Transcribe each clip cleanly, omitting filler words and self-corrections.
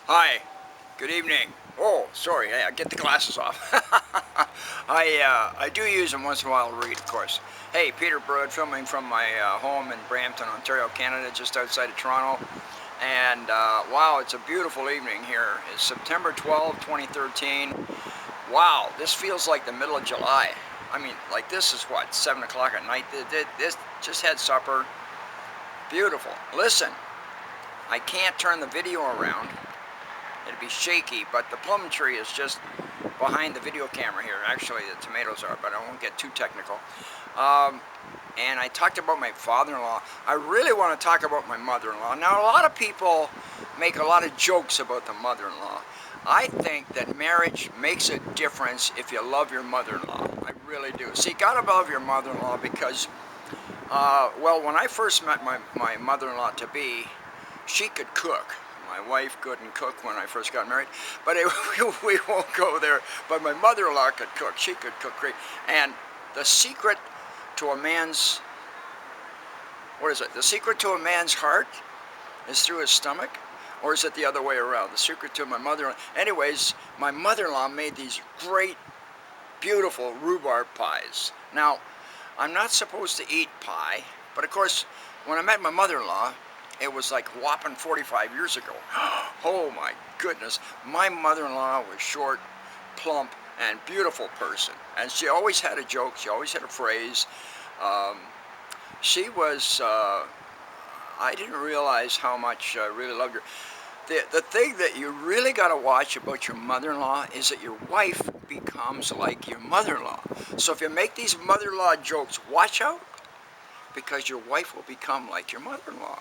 Hi, good evening. Oh, sorry, I get the glasses off. I do use them once in a while to read, of course. Hey, Peter Broad, filming from my home in Brampton, Ontario, Canada, just outside of Toronto. And wow, it's a beautiful evening here. It's September 12, 2013. Wow, this feels like the middle of July. I mean, like this is what, 7 o'clock at night? This just had supper. Beautiful. Listen, I can't turn the video around. It'd be shaky, but the plum tree is just behind the video camera here. Actually, the tomatoes are, but I won't get too technical. And I talked about my father-in-law. I really want to talk about my mother-in-law. Now, a lot of people make a lot of jokes about the mother-in-law. I think that marriage makes a difference if you love your mother-in-law. I really do. See, you gotta love your mother-in-law because, well, when I first met my mother-in-law to be, she could cook. My wife couldn't cook when I first got married, but we won't go there. But my mother-in-law could cook. She could cook great. And the secret to a man's, what is it? The secret to a man's heart is through his stomach? Or is it the other way around? The secret to my mother-in-law. Anyways, my mother-in-law made these great, beautiful rhubarb pies. Now, I'm not supposed to eat pie, but of course, when I met my mother-in-law, it was like whopping 45 years ago. Oh my goodness. My mother-in-law was short, plump, and beautiful person. And she always had a joke. She always had a phrase. She was, I didn't realize how much I really loved her. The thing that you really got to watch about your mother-in-law is that your wife becomes like your mother-in-law. So if you make these mother-in-law jokes, watch out, because your wife will become like your mother-in-law.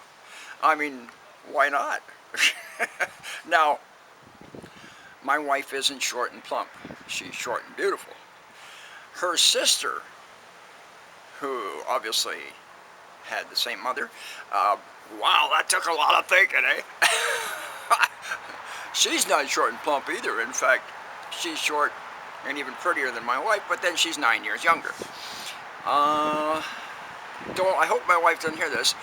I mean, why not? Now, my wife isn't short and plump. She's short and beautiful. Her sister, who obviously had the same mother, wow, that took a lot of thinking, eh? She's not short and plump either. In fact, she's short and even prettier than my wife, but then she's 9 years younger. I hope my wife doesn't hear this.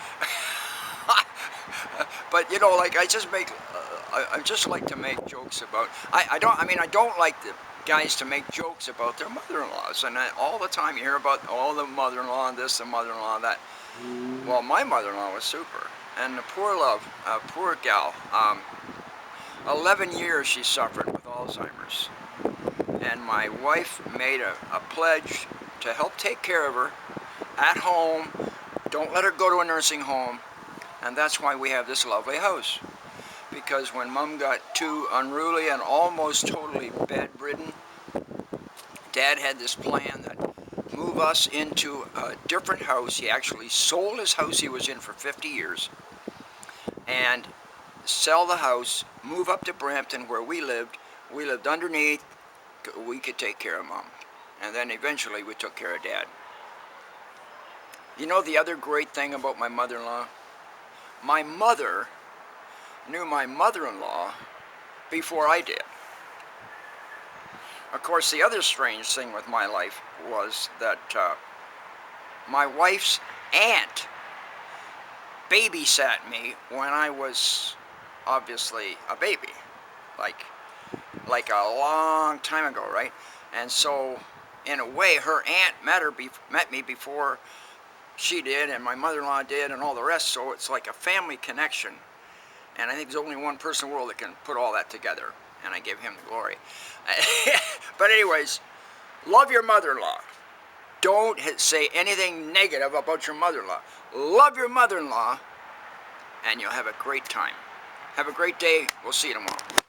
But you know, like I just like to make jokes about. I don't like the guys to make jokes about their mother-in-laws, and all the time you hear about all the mother-in-law and this, the mother-in-law and that. Well, my mother-in-law was super, and the poor gal. 11 years she suffered with Alzheimer's, and my wife made a pledge to help take care of her at home. Don't let her go to a nursing home. And that's why we have this lovely house. Because when Mom got too unruly and almost totally bedridden, Dad had this plan that move us into a different house. He actually sold his house he was in for 50 years and sell the house, move up to Brampton where we lived. We lived underneath. We could take care of Mom. And then eventually we took care of Dad. You know the other great thing about my mother-in-law? My mother knew my mother-in-law before I did. Of course, the other strange thing with my life was that my wife's aunt babysat me when I was obviously a baby, like a long time ago, right? And so, in a way, her aunt met me before she did, and my mother-in-law did, and all the rest, so it's like a family connection. And I think there's only one person in the world that can put all that together, and I give him the glory. But anyways, love your mother-in-law. Don't say anything negative about your mother-in-law. Love your mother-in-law, and you'll have a great time. Have a great day. We'll see you tomorrow.